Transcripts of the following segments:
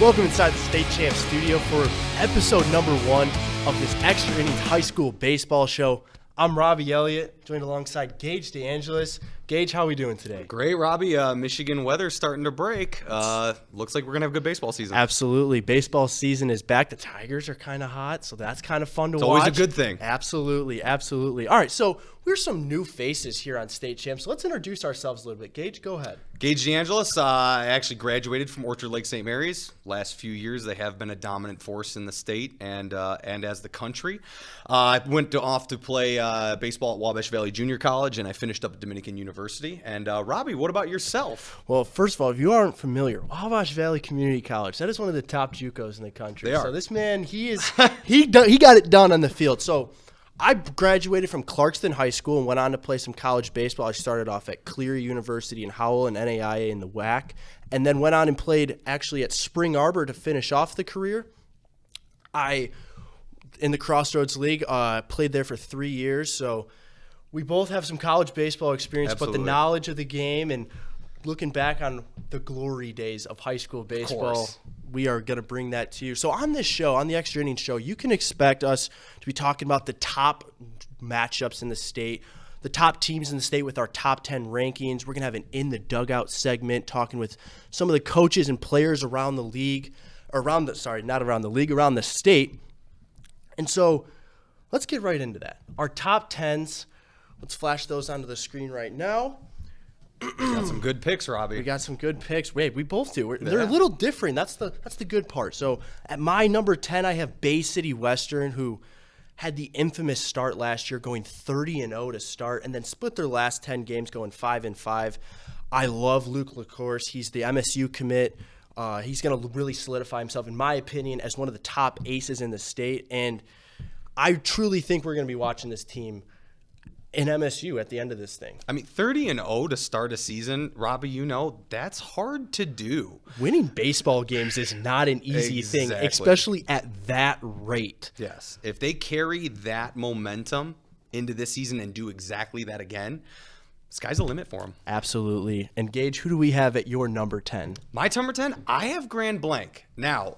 Welcome inside the State Champ Studio for episode number 1 of this Extra Innings High School Baseball Show. I'm Robby, Elliott, joined alongside Gage, DeAngelis. Gage, how are we doing today? Great, Robby. Michigan weather starting to break. Looks like we're going to have a good baseball season. Absolutely. Baseball season is back. The Tigers are kind of hot, so that's kind of fun to watch. It's always a good thing. Absolutely, absolutely. All right, so we're some new faces here on State Champ, so let's introduce ourselves a little bit. Gage, go ahead. Gage DeAngelis. I actually graduated from Orchard Lake St. Mary's. Last few years, they have been a dominant force in the state and as the country. I went off to play baseball at Wabash Valley Junior College, and I finished up at Dominican University. And Robby, what about yourself? Well, first of all, if you aren't familiar, Wabash Valley Community College, that is one of the top JUCOs in the country. They are. So this man, he got it done on the field. So I graduated from Clarkston High School and went on to play some college baseball. I started off at Cleary University in Howell and NAIA in the WAC, and then went on and played actually at Spring Arbor to finish off the career. In the Crossroads League, played there for 3 years, so we both have some college baseball experience. Absolutely. But the knowledge of the game and looking back on the glory days of high school baseball, we are going to bring that to you. So on this show, on the Extra Innings Show, you can expect us to be talking about the top matchups in the state, the top teams in the state with our top 10 rankings. We're going to have an In the Dugout segment talking with some of the coaches and players around the league, around the state. And so let's get right into that. Our top 10s, let's flash those onto the screen right now. Got some good picks, Robby. We got some good picks. Wait, we both do. They're a little different. That's the good part. So at my number 10, I have Bay City Western, who had the infamous start last year, going 30-0 to start, and then split their last 10 games, going 5-5. I love Luke LaCourse. He's the MSU commit. He's going to really solidify himself, in my opinion, as one of the top aces in the state. And I truly think we're going to be watching this team in MSU at the end of this thing. I mean, 30-0 to start a season, Robby, that's hard to do. Winning baseball games is not an easy thing, especially at that rate. Yes. If they carry that momentum into this season and do exactly that again, sky's the limit for them. Absolutely. And Gage, who do we have at your number 10? My number 10, I have Grand Blanc. Now,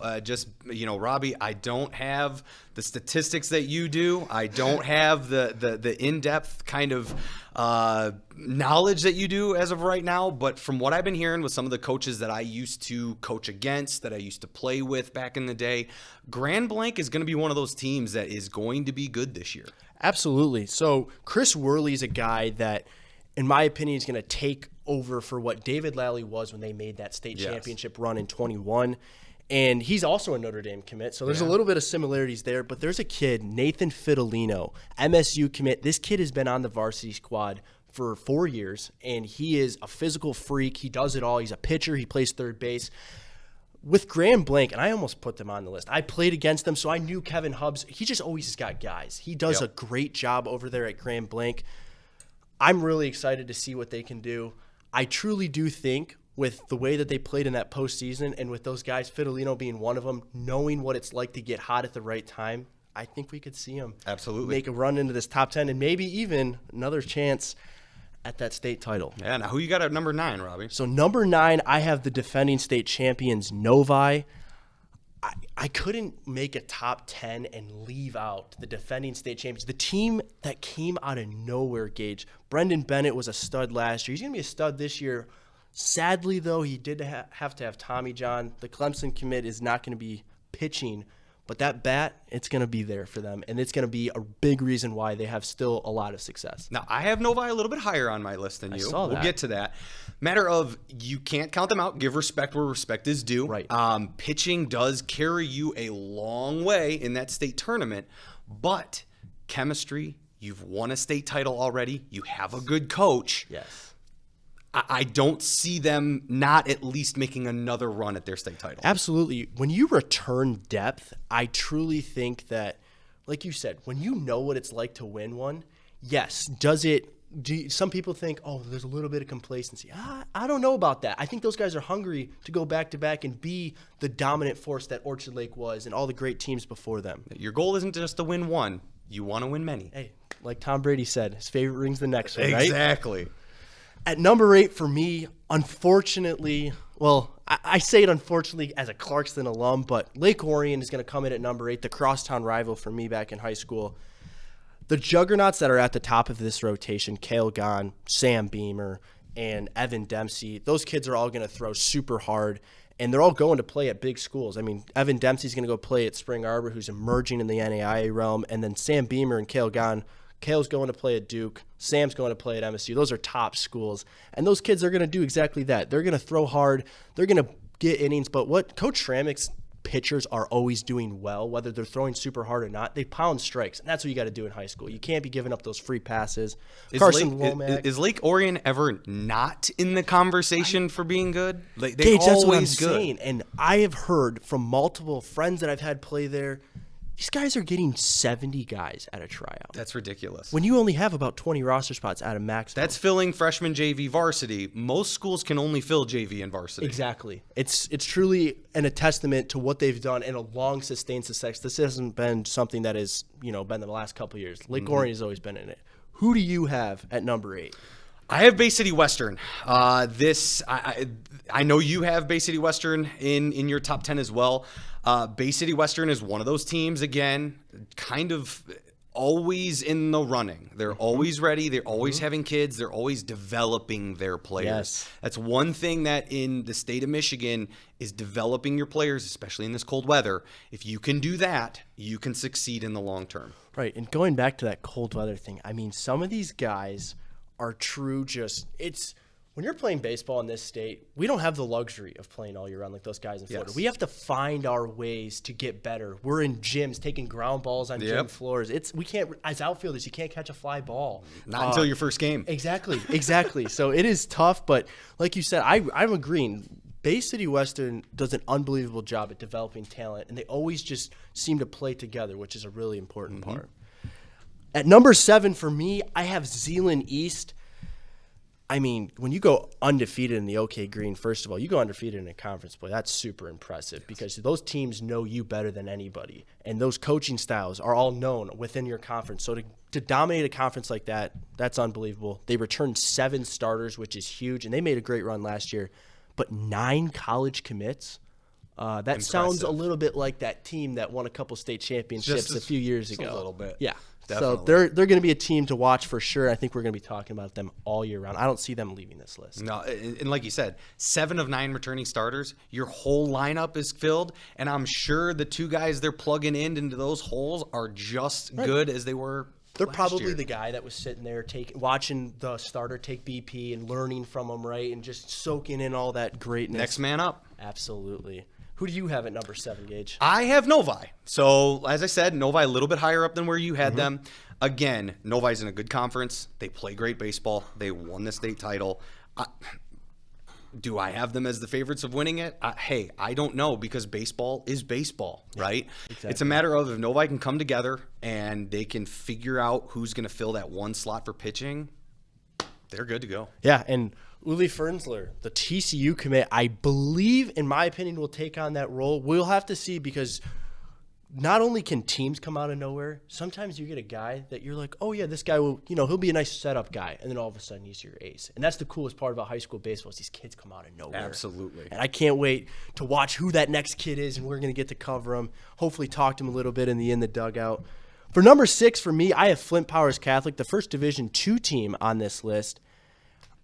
Robby, I don't have the statistics that you do. I don't have the in-depth kind of knowledge that you do as of right now. But from what I've been hearing with some of the coaches that I used to coach against, that I used to play with back in the day, Grand Blanc is going to be one of those teams that is going to be good this year. Absolutely. So Chris Worley is a guy that, in my opinion, is going to take over for what David Lally was when they made that state championship run in 21. And he's also a Notre Dame commit, so there's a little bit of similarities there. But there's a kid, Nathan Fidelino, MSU commit. This kid has been on the varsity squad for 4 years, and he is a physical freak. He does it all. He's a pitcher. He plays third base. With Grand Blanc, and I almost put them on the list. I played against them, so I knew Kevin Hubbs. He just always has got guys. He does a great job over there at Grand Blanc. I'm really excited to see what they can do. I truly do think with the way that they played in that postseason and with those guys, Fidelino being one of them, knowing what it's like to get hot at the right time, I think we could see them make a run into this top 10 and maybe even another chance at that state title. Yeah, now who you got at number 9, Robby? So number 9, I have the defending state champions, Novi. I couldn't make a top 10 and leave out the defending state champions, the team that came out of nowhere, Gage. Brendan Bennett was a stud last year. He's going to be a stud this year. Sadly, though, he did have to have Tommy John. The Clemson commit is not going to be pitching, but that bat, it's going to be there for them, and it's going to be a big reason why they have still a lot of success. Now, I have Novi a little bit higher on my list than you. We'll get to that. Matter of you can't count them out. Give respect where respect is due. Right. Pitching does carry you a long way in that state tournament, but chemistry, you've won a state title already. You have a good coach. Yes. I don't see them not at least making another run at their state title. Absolutely. When you return depth, I truly think that, like you said, when you know what it's like to win one, yes, some people think, oh, there's a little bit of complacency. I don't know about that. I think those guys are hungry to go back-to-back and be the dominant force that Orchard Lake was and all the great teams before them. Your goal isn't just to win one. You want to win many. Hey, like Tom Brady said, his favorite ring's the next one, right? Exactly. At number 8 for me, unfortunately, well, I say it unfortunately as a Clarkston alum, but Lake Orion is going to come in at number 8, the crosstown rival for me back in high school. The juggernauts that are at the top of this rotation, Cale Gahn, Sam Beamer, and Evan Dempsey, those kids are all going to throw super hard, and they're all going to play at big schools. I mean, Evan Dempsey's going to go play at Spring Arbor, who's emerging in the NAIA realm, and then Sam Beamer and Cale Gahn, Cale's going to play at Duke, Sam's going to play at MSU. Those are top schools, and those kids are going to do exactly that. They're going to throw hard. They're going to get innings, but what Coach Schrammick's pitchers are always doing well, whether they're throwing super hard or not, they pound strikes, and that's what you got to do in high school. You can't be giving up those free passes. Is Lake Orion ever not in the conversation for being good? Gage, that's what I'm saying, and I have heard from multiple friends that I've had play there, these guys are getting 70 guys at a tryout. That's ridiculous. When you only have about 20 roster spots at a maximum. That's filling freshman JV varsity. Most schools can only fill JV and varsity. Exactly. It's truly a testament to what they've done in a long sustained success. This hasn't been something that has, been the last couple of years. Lake Orion has always been in it. Who do you have at number 8? I have Bay City Western. I know you have Bay City Western in your top 10 as well. Bay City Western is one of those teams, again, kind of always in the running. They're always ready. They're always having kids. They're always developing their players. Yes. That's one thing that in the state of Michigan is developing your players, especially in this cold weather. If you can do that, you can succeed in the long term. Right, and going back to that cold weather thing, I mean, some of these guys are true when you're playing baseball in this state, we don't have the luxury of playing all year round like those guys in Florida. Yes. We have to find our ways to get better. We're in gyms taking ground balls on gym floors. We can't, as outfielders, you can't catch a fly ball. Not until your first game. Exactly. So it is tough, but like you said, I'm agreeing. Bay City Western does an unbelievable job at developing talent, and they always just seem to play together, which is a really important part. At number 7 for me, I have Zeeland East. I mean, when you go undefeated in the OK Green, first of all, you go undefeated in a conference play. That's super impressive because those teams know you better than anybody. And those coaching styles are all known within your conference. So to dominate a conference like that, that's unbelievable. They returned 7 starters, which is huge, and they made a great run last year. But 9 college commits, that impressive. Sounds a little bit like that team that won a couple state championships a few years ago. A little bit. Yeah. Definitely. So they're going to be a team to watch for sure. I think we're going to be talking about them all year round. I don't see them leaving this list. No, and like you said, 7 of 9 returning starters. Your whole lineup is filled, and I'm sure the 2 guys they're plugging into those holes are just good as they were. They're probably the guy that was sitting there watching the starter take BP and learning from him, right, and just soaking in all that greatness. Next man up. Absolutely. Who do you have at number 7, Gage? I have Novi. So, as I said, Novi a little bit higher up than where you had them. Again, Novi's in a good conference. They play great baseball. They won the state title. Do I have them as the favorites of winning it? Hey, I don't know because baseball is baseball, right? Exactly. It's a matter of if Novi can come together and they can figure out who's going to fill that one slot for pitching, they're good to go. Yeah, and Uli Fernsler, the TCU commit, I believe, in my opinion, will take on that role. We'll have to see because not only can teams come out of nowhere, sometimes you get a guy that you're like, oh, yeah, this guy will, he'll be a nice setup guy. And then all of a sudden he's your ace. And that's the coolest part about high school baseball is these kids come out of nowhere. Absolutely. And I can't wait to watch who that next kid is, and we're going to get to cover him, hopefully talk to him a little bit in the dugout. For number 6 for me, I have Flint Powers Catholic, the first Division II team on this list.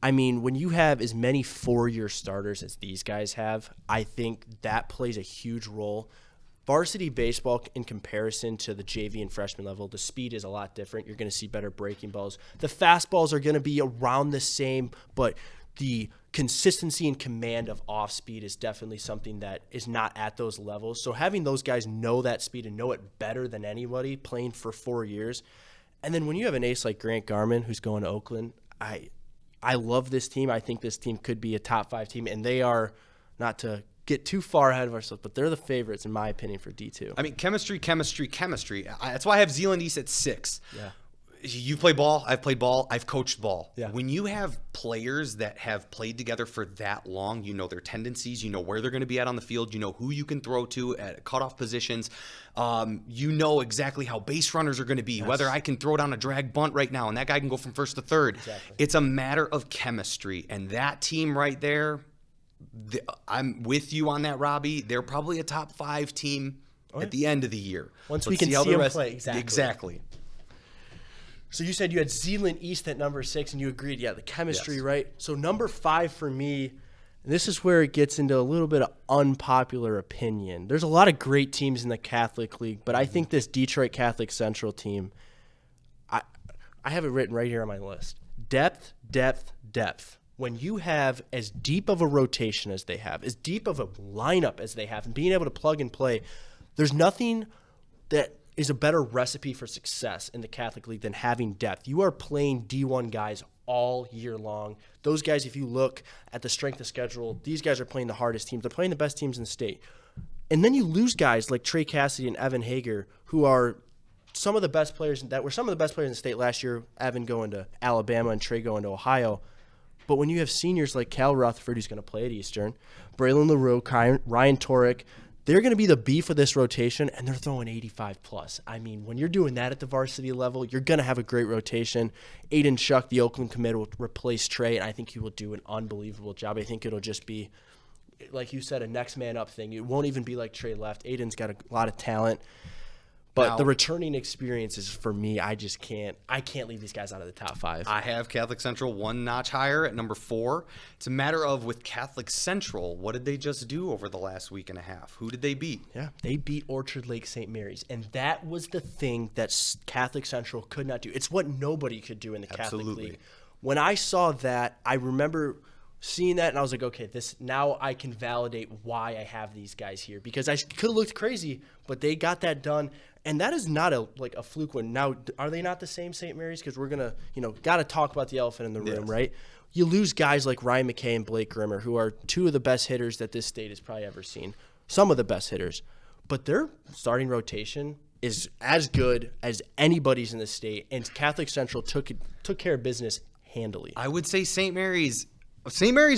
I mean, when you have as many 4-year starters as these guys have, I think that plays a huge role. Varsity baseball, in comparison to the JV and freshman level, the speed is a lot different. You're going to see better breaking balls. The fastballs are going to be around the same, but the consistency and command of off speed is definitely something that is not at those levels. So having those guys know that speed and know it better than anybody playing for 4 years. And then when you have an ace like Grant Garman who's going to Oakland, I love this team. I think this team could be a top 5 team, and they are, not to get too far ahead of ourselves, but they're the favorites, in my opinion, for D2. I mean, chemistry. That's why I have Zeeland East at 6. Yeah. You play ball. I've played ball. I've coached ball. Yeah. When you have players that have played together for that long, you know their tendencies. You know where they're going to be at on the field. You know who you can throw to at cutoff positions. You know exactly how base runners are going to be, whether I can throw down a drag bunt right now and that guy can go from first to third. Exactly. It's a matter of chemistry. And that team right there, I'm with you on that, Robbie. They're probably a top 5 team at the end of the year. Once we can see them play. Exactly. So you said you had Zeeland East at number 6, and you agreed, the chemistry, Yes. right? So number 5 for me, and this is where it gets into a little bit of unpopular opinion. There's a lot of great teams in the Catholic League, but I think this Detroit Catholic Central team, I have it written right here on my list. Depth, depth, depth. When you have as deep of a rotation as they have, as deep of a lineup as they have, and being able to plug and play, there's nothing that is a better recipe for success in the Catholic League than having depth. You are playing D1 guys all year long. Those guys, if you look at the strength of schedule, these guys are playing the hardest teams. They're playing the best teams in the state. And then you lose guys like Trey Cassidy and Evan Hager, who are some of the best players that were some of the best players in the state last year, Evan going to Alabama and Trey going to Ohio. But when you have seniors like Cal Rutherford, who's going to play at Eastern, Braylon LaRue, Ryan Torek, they're going to be the beef of this rotation, and they're throwing 85+. I mean, when you're doing that at the varsity level, you're going to have a great rotation. Aiden Shuck, the Oakland commit, will replace Trey, and I think he will do an unbelievable job. I think it'll just be, like you said, a next man up thing. It won't even be like Trey left. Aiden's got a lot of talent. But now, the returning experiences for me, I can't leave these guys out of the top 5. I have Catholic Central one notch higher at number 4. It's a matter of, with Catholic Central, what did they just do over the last week and a half? Who did they beat? Yeah, they beat Orchard Lake St. Mary's, and that was the thing that Catholic Central could not do. It's what nobody could do in the Catholic League. When I saw that, I remember seeing that, and I was like, okay, now I can validate why I have these guys here, because I could have looked crazy, but they got that done. And that is not a fluke one. Now, are they not the same St. Mary's? Because we're going to, got to talk about the elephant in the room, right? You lose guys like Ryan McKay and Blake Grimmer, who are 2 of the best hitters that this state has probably ever seen. Some of the best hitters. But their starting rotation is as good as anybody's in the state, and Catholic Central took care of business handily. I would say St. Mary's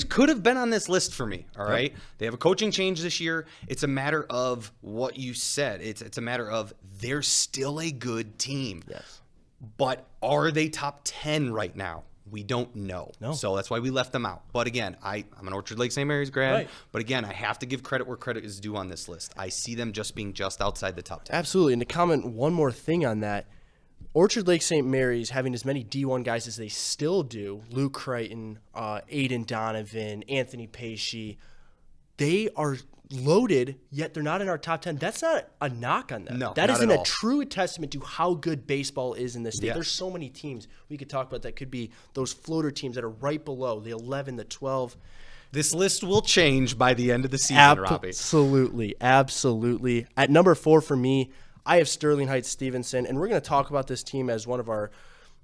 could have been on this list for me, all right? Yep. They have a coaching change this year. It's a matter of what you said. It's a matter of they're still a good team. Yes. But are they top 10 right now? We don't know. No. So that's why we left them out. But again, I'm an Orchard Lake St. Mary's grad. Right. But again, I have to give credit where credit is due on this list. I see them just being just outside the top 10. Absolutely. And to comment one more thing on that, Orchard Lake St. Mary's having as many D1 guys as they still do, Luke Crichton, Aiden Donovan, Anthony Pesci, they are loaded, yet they're not in our top 10. That's not a knock on them. No, that not isn't at a all. true testament to how good baseball is in this state. Yeah. There's so many teams we could talk about that could be those floater teams that are right below, the 11, the 12. This list will change by the end of the season, Robbie. Absolutely. Absolutely. At number 4 for me, I have Sterling Heights Stevenson, and we're going to talk about this team as one of our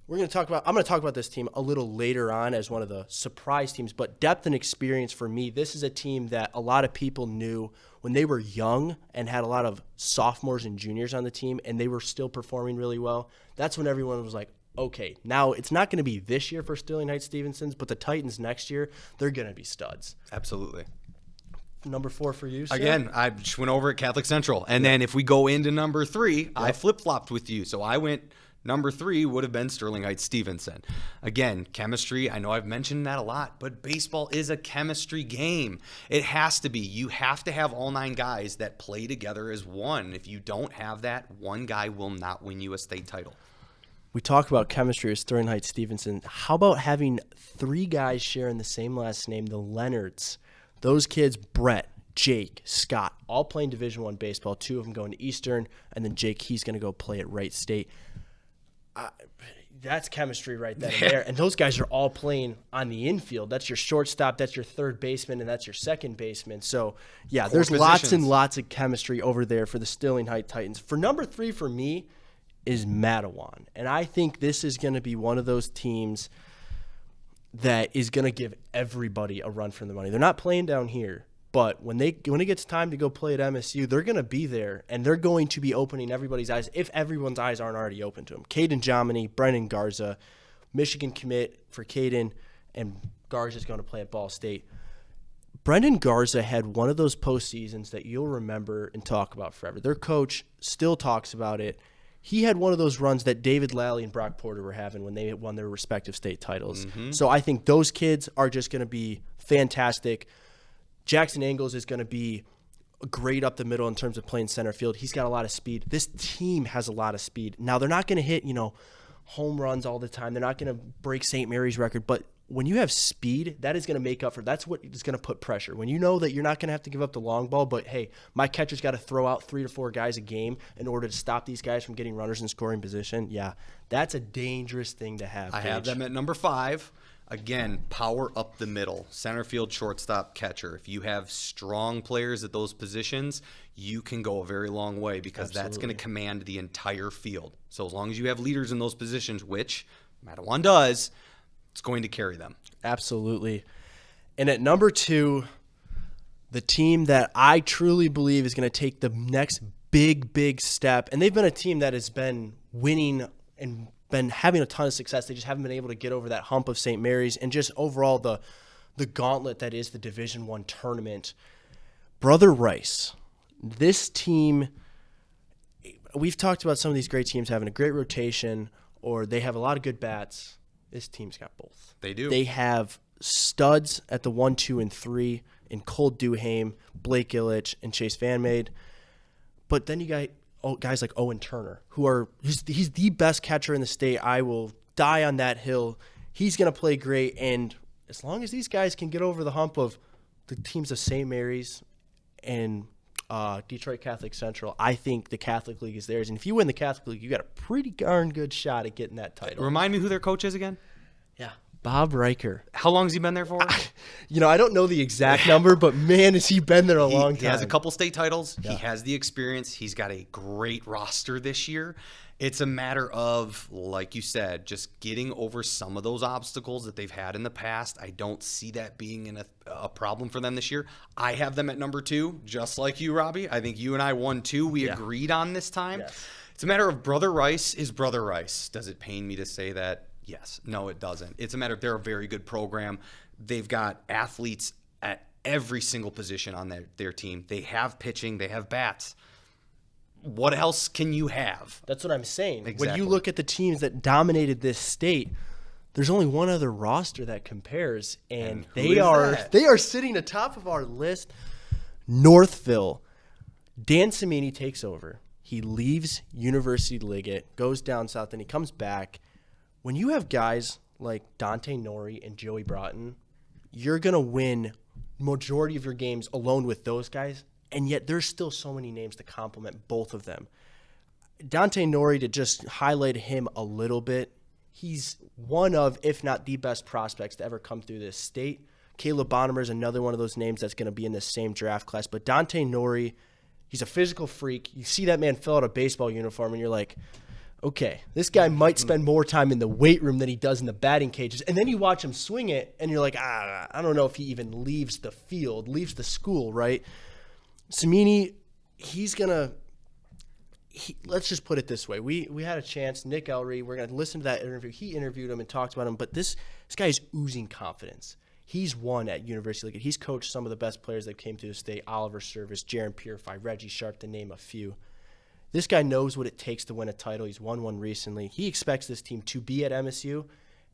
I'm going to talk about this team a little later on as one of the surprise teams, but depth and experience for me, this is a team that a lot of people knew when they were young and had a lot of sophomores and juniors on the team, and they were still performing really well. That's when everyone was like, okay, now it's not going to be this year for Sterling Heights Stevensons, but the Titans next year, they're going to be studs. Absolutely. Number 4 for you, sir? Again, I just went over at Catholic Central. And then if we go into number 3, I flip-flopped with you. So I went number 3 would have been Sterling Heights Stevenson. Again, chemistry, I know I've mentioned that a lot, but baseball is a chemistry game. It has to be. You have to have all 9 guys that play together as one. If you don't have that, one guy will not win you a state title. We talk about chemistry with Sterling Heights Stevenson. How about having 3 guys sharing the same last name, the Leonards? Those kids, Brett, Jake, Scott, all playing Division I baseball. 2 of them going to Eastern, and then Jake, he's going to go play at Wright State. That's chemistry right then and there. And those guys are all playing on the infield. That's your shortstop, that's your third baseman, and that's your second baseman. So, yeah, Core there's positions. lots and lots of chemistry over there for the Sterling Heights Titans. For number 3 for me is Matawan. And I think this is going to be one of those teams that is going to give everybody a run for the money. They're not playing down here, but when it gets time to go play at MSU, they're going to be there, and they're going to be opening everybody's eyes, if everyone's eyes aren't already open to them. Caden Jomini, Brennan Garza, Michigan commit for Caden, and Garza's going to play at Ball State. Brendan Garza had one of those postseasons that you'll remember and talk about forever. Their coach still talks about it. He had one of those runs that David Lally and Brock Porter were having when they won their respective state titles. Mm-hmm. So I think those kids are just going to be fantastic. Jackson Angles is going to be great up the middle in terms of playing center field. He's got a lot of speed. This team has a lot of speed. Now, they're not going to hit, home runs all the time. They're not going to break St. Mary's record, but when you have speed, that is going to make up for. That's what is going to put pressure. When you know that you're not going to have to give up the long ball, but hey, my catcher's got to throw out 3 to 4 guys a game in order to stop these guys from getting runners in scoring position. Yeah, that's a dangerous thing to have. I have them at number 5. Again, power up the middle, center field, shortstop, catcher. If you have strong players at those positions, you can go a very long way because that's going to command the entire field. So as long as you have leaders in those positions, which Mattawan does, it's going to carry them. Absolutely. And at number 2, the team that I truly believe is going to take the next big step, and they've been a team that has been winning and been having a ton of success. They just haven't been able to get over that hump of St. Mary's and just overall the gauntlet that is the Division I tournament. Brother Rice, this team, we've talked about some of these great teams having a great rotation or they have a lot of good bats. This team's got both. They do. They have studs at the 1, 2, and 3 in Cole Duhame, Blake Elliott, and Chase Van Maid. But then you got guys like Owen Turner, he's the best catcher in the state. I will die on that hill. He's going to play great, and as long as these guys can get over the hump of the teams of St. Mary's and Detroit Catholic Central, I think the Catholic League is theirs. And if you win the Catholic League, you got a pretty darn good shot at getting that title. Remind me who their coach is again? Yeah, Bob Riker. How long has he been there for? I don't know the exact number, but man, has he been there a long time. He has a couple state titles. Yeah. He has the experience. He's got a great roster this year. It's a matter of, like you said, just getting over some of those obstacles that they've had in the past. I don't see that being a problem for them this year. I have them at number 2, just like you, Robbie. I think you and I won 2. We agreed on this time. Yes. It's a matter of Brother Rice is Brother Rice. Does it pain me to say that? Yes. No, it doesn't. It's a matter of they're a very good program. They've got athletes at every single position on their team. They have pitching. They have bats. What else can you have? That's what I'm saying. Exactly. When you look at the teams that dominated this state, there's only one other roster that compares, and they are sitting atop of our list. Northville. Dan Cimini takes over. He leaves University Liggett, goes down south, and he comes back. When you have guys like Dante Nori and Joey Broughton, you're going to win majority of your games alone with those guys, and yet there's still so many names to complement both of them. Dante Nori, to just highlight him a little bit, he's one of, if not the best prospects to ever come through this state. Caleb Bonnemer is another one of those names that's going to be in the same draft class. But Dante Nori, he's a physical freak. You see that man fill out a baseball uniform, and you're like, okay, this guy might spend more time in the weight room than he does in the batting cages. And then you watch him swing it, and you're like, I don't know if he even leaves the field, leaves the school, right? Cimini, let's just put it this way. We had a chance, Nick Ellery, we're going to listen to that interview. He interviewed him and talked about him, but this guy is oozing confidence. He's won at University Liggett. He's coached some of the best players that came to the state, Oliver Service, Jaron Purify, Reggie Sharp, to name a few. This guy knows what it takes to win a title. He's won one recently. He expects this team to be at MSU.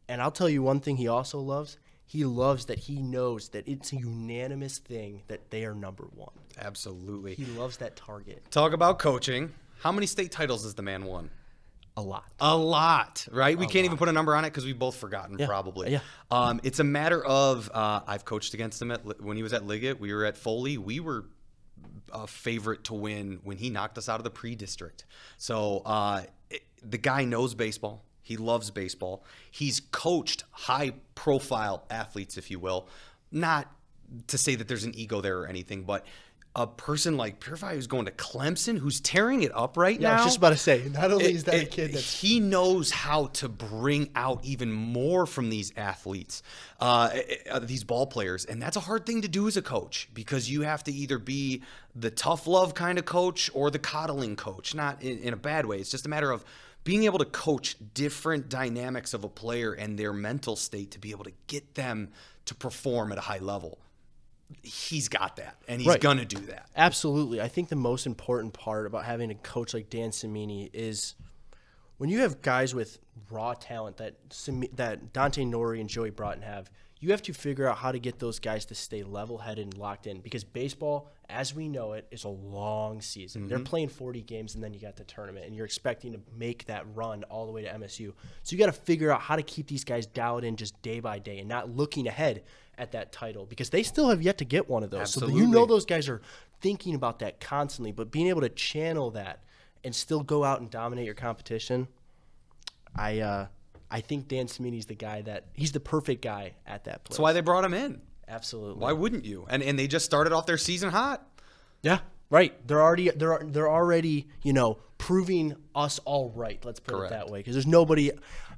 And I'll tell you one thing he also loves. He loves that he knows that it's a unanimous thing that they are number 1. Absolutely. He loves that target. Talk about coaching. How many state titles has the man won? A lot. A lot, right? We can't even put a number on it because we've both forgotten, probably. Yeah. It's a matter of I've coached against him when he was at Liggett. We were at Foley. We were a favorite to win when he knocked us out of the pre-district. So the guy knows baseball. He loves baseball. He's coached high-profile athletes, if you will. Not to say that there's an ego there or anything, but a person like Purify who's going to Clemson, who's tearing it up right now. I was just about to say, not only is that a kid that's... He knows how to bring out even more from these athletes, these ball players, and that's a hard thing to do as a coach because you have to either be the tough love kind of coach or the coddling coach, not in a bad way. It's just a matter of being able to coach different dynamics of a player and their mental state to be able to get them to perform at a high level. He's got that, and he's going to do that. Absolutely. I think the most important part about having a coach like Dan Cimini is when you have guys with raw talent that Dante Nori and Joey Broughton have, You have to figure out how to get those guys to stay level-headed and locked in, because baseball, as we know it, is a long season. Mm-hmm. They're playing 40 games, and then you got the tournament, and you're expecting to make that run all the way to MSU. So you got to figure out how to keep these guys dialed in just day by day and not looking ahead at that title, because they still have yet to get one of those. Absolutely. So you know those guys are thinking about that constantly, but being able to channel that and still go out and dominate your competition, I think Dan Cimini's the guy he's the perfect guy at that place. That's why they brought him in. Absolutely. Why wouldn't you? And they just started off their season hot. Yeah, right. They're already proving us all right. Let's put it that way, because there's nobody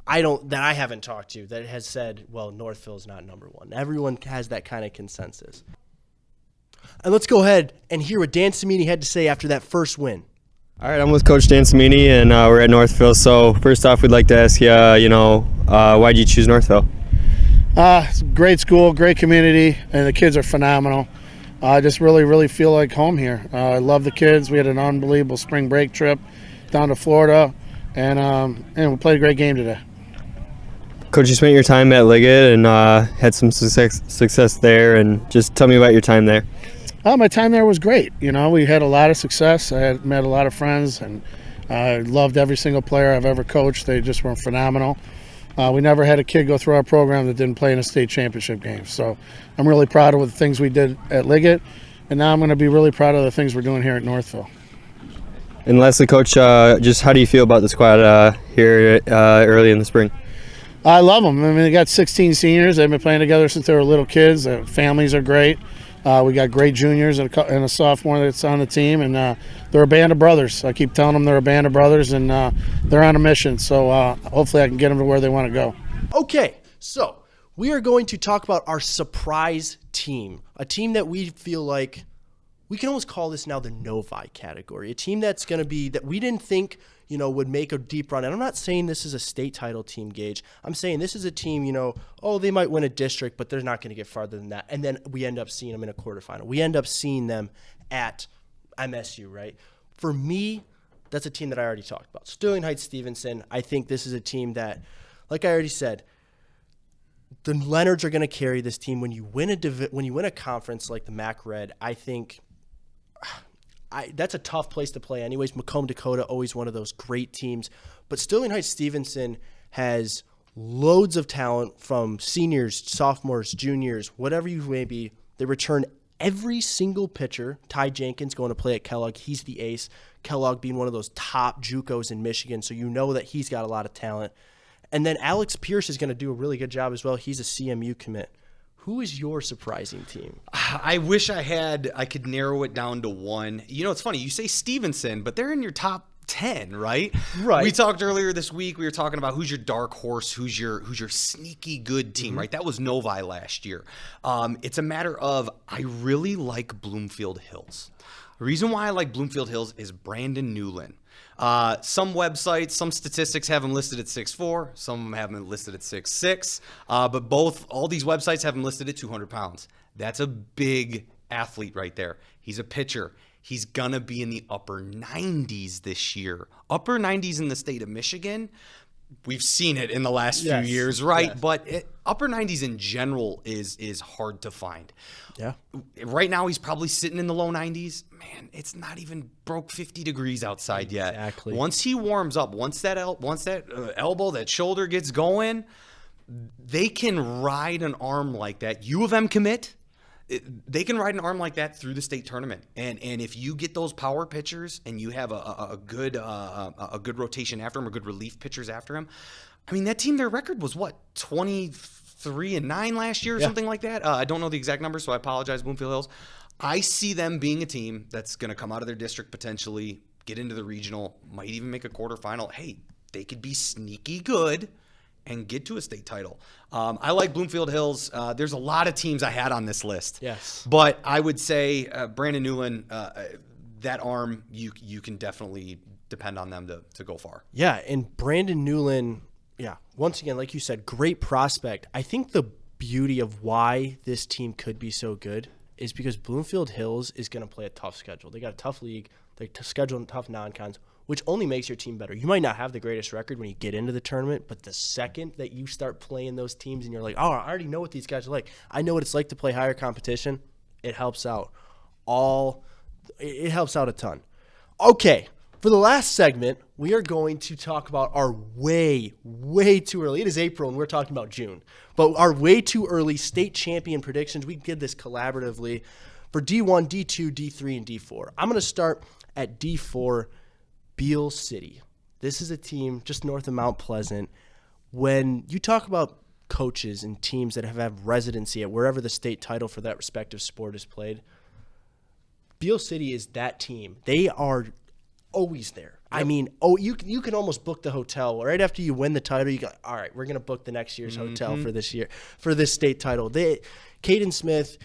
that I haven't talked to that has said, well, Northville's not number one. Everyone has that kind of consensus. And let's go ahead and hear what Dan Cimini had to say after that first win. All right, I'm with Coach Dan Cimini, and we're at Northville. So first off, we'd like to ask you, why did you choose Northville? It's a great school, great community, and the kids are phenomenal. I just really, really feel like home here. I love the kids. We had an unbelievable spring break trip down to Florida, and we played a great game today. Coach, you spent your time at Liggett and had some success there, and just tell me about your time there. My time there was great. We had a lot of success. I had met a lot of friends, and I loved every single player I've ever coached. They just were phenomenal. We never had a kid go through our program that didn't play in a state championship game. So I'm really proud of the things we did at Liggett, and now I'm going to be really proud of the things we're doing here at Northville. And lastly, Coach, just how do you feel about the squad here early in the spring? I love them. I mean, they got 16 seniors. They've been playing together since they were little kids. Their families are great. We got great juniors and a sophomore that's on the team, and they're a band of brothers. I keep telling them they're a band of brothers, and they're on a mission. So hopefully I can get them to where they want to go. Okay, so we are going to talk about our surprise team, a team that we feel like we can almost call this now the Novi category, a team that's going to be that we didn't think would make a deep run. And I'm not saying this is a state title team, Gage. I'm saying this is a team, they might win a district, but they're not going to get farther than that. And then we end up seeing them in a quarterfinal. We end up seeing them at MSU, right? For me, that's a team that I already talked about. Sterling Heights-Stevenson, I think this is a team that, like I already said, the Leonards are going to carry this team. When you win a conference like the MAC Red, I think that's a tough place to play anyways. Macomb, Dakota, always one of those great teams. But Sterling Heights-Stevenson has loads of talent from seniors, sophomores, juniors, whatever you may be. They return every single pitcher. Ty Jenkins going to play at Kellogg. He's the ace. Kellogg being one of those top JUCOs in Michigan, so you know that he's got a lot of talent. And then Alex Pierce is going to do a really good job as well. He's a CMU commit. Who is your surprising team? I wish I could narrow it down to one. It's funny. You say Stevenson, but they're in your top 10, right? Right. We talked earlier this week. We were talking about who's your dark horse, who's your sneaky good team, right? That was Novi last year. It's a matter of I really like Bloomfield Hills. The reason why I like Bloomfield Hills is Brandon Newland. Some websites, some statistics have him listed at 6'4", some of them have him listed at 6'6", but all these websites have him listed at 200 pounds. That's a big athlete right there. He's a pitcher. He's going to be in the upper 90s this year. Upper 90s in the state of Michigan. We've seen it in the last few years, right? Yes. But upper 90s in general is hard to find. Yeah. Right now he's probably sitting in the low 90s. Man, it's not even broke 50 degrees outside yet. Exactly. Once he warms up, once that elbow, that shoulder gets going, they can ride an arm like that. U of M commit. They can ride an arm like that through the state tournament, and if you get those power pitchers and you have a good rotation after him or good relief pitchers after him, I mean that team, their record was what 23-9 last year or something like that. I don't know the exact number, so I apologize, Bloomfield Hills. I see them being a team that's going to come out of their district potentially, get into the regional, might even make a quarterfinal. Hey, they could be sneaky good and get to a state title. I like Bloomfield Hills. There's a lot of teams I had on this list. Yes. But I would say Brandon Newland, that arm, you can definitely depend on them to go far. Yeah, and Brandon Newland, once again, like you said, great prospect. I think the beauty of why this team could be so good is because Bloomfield Hills is going to play a tough schedule. They got a tough league. They schedule tough non-cons, which only makes your team better. You might not have the greatest record when you get into the tournament, but the second that you start playing those teams and you're like, oh, I already know what these guys are like. I know what it's like to play higher competition. It helps out. It helps out a ton. Okay, for the last segment, we are going to talk about our way too early. It is April, and we're talking about June. But our way too early state champion predictions, we did this collaboratively for D1, D2, D3, and D4. I'm going to start at D4, Beale City. This is a team just north of Mount Pleasant. When you talk about coaches and teams that have had residency at wherever the state title for that respective sport is played, Beale City is that team. They are always there. Yep. I mean, you can almost book the hotel right after you win the title. You go, all right, we're going to book the next year's hotel for this year, for this state title. Caden Smith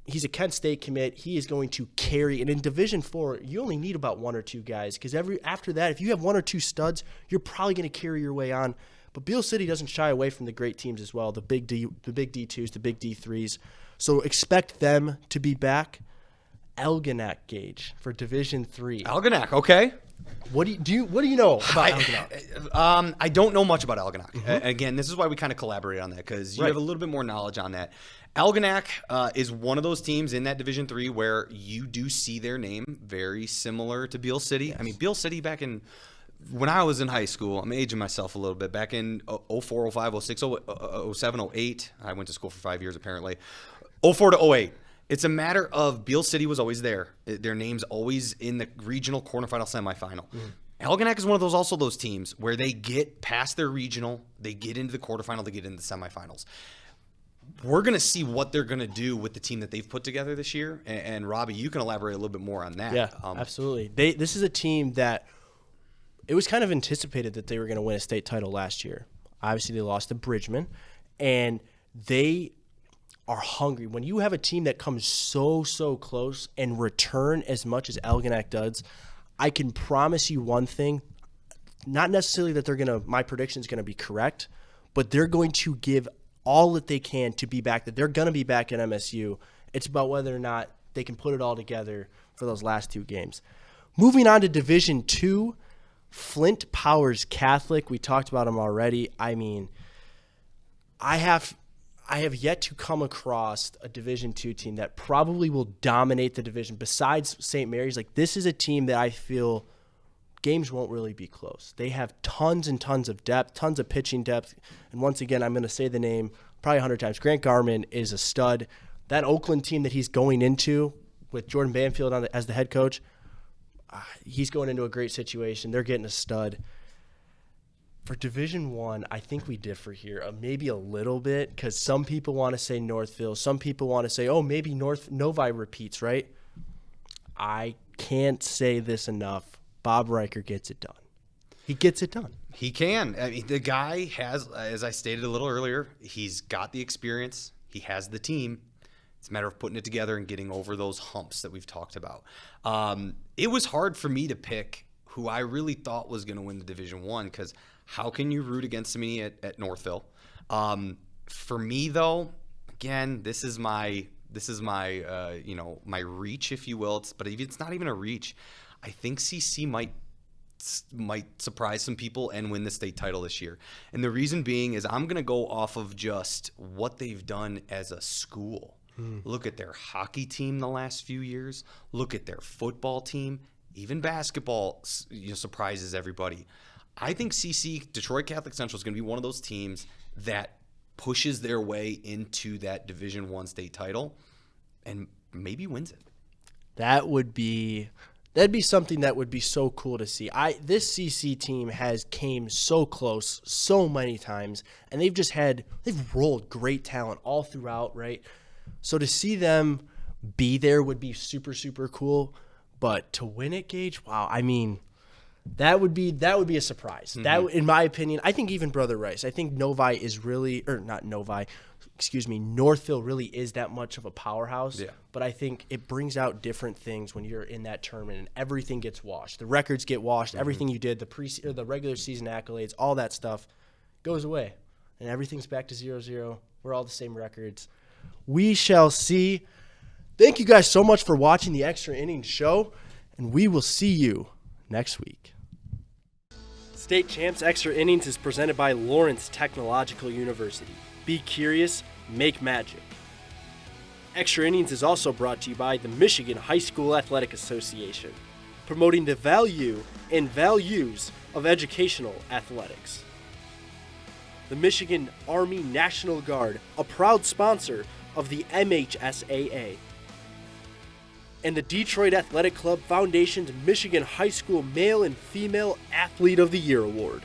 he's a Kent State commit. He is going to carry. And in Division IV, you only need about one or two guys because after that, if you have one or two studs, you're probably going to carry your way on. But Beale City doesn't shy away from the great teams as well, the big D2s, the big D3s. So expect them to be back. Elginak, Gage, for Division III. Elginak, okay. What do you know about Elginak? I don't know much about Elginak. Again, this is why we kind of collaborate on that, because you have a little bit more knowledge on that. Elginak is one of those teams in that Division III where you do see their name very similar to Beale City. Yes. I mean, Beale City when I was in high school, I'm aging myself a little bit, back in 04, 05, 06, 07, 08, I went to school for 5 years apparently, 04 to 08. It's a matter of Beale City was always there. Their name's always in the regional quarterfinal, semifinal. Elginak is one of those teams where they get past their regional, they get into the quarterfinal, they get into the semifinals. We're going to see what they're going to do with the team that they've put together this year. And Robby, you can elaborate a little bit more on that. Yeah, absolutely. This is a team that it was kind of anticipated that they were going to win a state title last year. Obviously, they lost to Bridgman, and they are hungry. When you have a team that comes so close and return as much as Elginak does, I can promise you one thing, not necessarily that my prediction is going to be correct, but they're going to give all that they can to be back, that they're going to be back at MSU. It's about whether or not they can put it all together for those last two games. Moving on to Division II, Flint Powers Catholic. We talked about them already. I mean, I have yet to come across a Division II team that probably will dominate the division besides St. Mary's. Like, this is a team that I feel games won't really be close. They have tons and tons of depth, tons of pitching depth. And once again, I'm going to say the name probably 100 times. Grant Garman is a stud. That Oakland team that he's going into with Jordan Banfield as the head coach, he's going into a great situation. They're getting a stud. For Division I, I think we differ here maybe a little bit because some people want to say Northville. Some people want to say, oh, maybe Novi repeats, right? I can't say this enough. Bob Riker gets it done. He gets it done. He can. I mean, the guy has, as I stated a little earlier, he's got the experience. He has the team. It's a matter of putting it together and getting over those humps that we've talked about. It was hard for me to pick who I really thought was going to win the Division I because how can you root against me at Northville? For me, though, again, this is my my reach, if you will. But it's not even a reach. I think CC might surprise some people and win the state title this year. And the reason being is I'm going to go off of just what they've done as a school. Look at their hockey team the last few years. Look at their football team. Even basketball surprises everybody. I think CC, Detroit Catholic Central, is going to be one of those teams that pushes their way into that Division I state title and maybe wins it. That'd be something that would be so cool to see. This CC team came so close so many times, and they've rolled great talent all throughout, right? So to see them be there would be super, super cool. But to win it, Gage, wow, I mean, that would be a surprise. Mm-hmm. That, in my opinion, I think even Brother Rice, I think Northville really is that much of a powerhouse. Yeah. But I think it brings out different things when you're in that tournament and everything gets washed. The records get washed. Mm-hmm. Everything you did, the regular season accolades, all that stuff goes away. And everything's back to 0-0. We're all the same records. We shall see. Thank you guys so much for watching the Extra Innings show. and we will see you next week. State Champs Extra Innings is presented by Lawrence Technological University. Be curious, make magic. Extra Innings is also brought to you by the Michigan High School Athletic Association, promoting the value and values of educational athletics. The Michigan Army National Guard, a proud sponsor of the MHSAA. And the Detroit Athletic Club Foundation's Michigan High School Male and Female Athlete of the Year Award.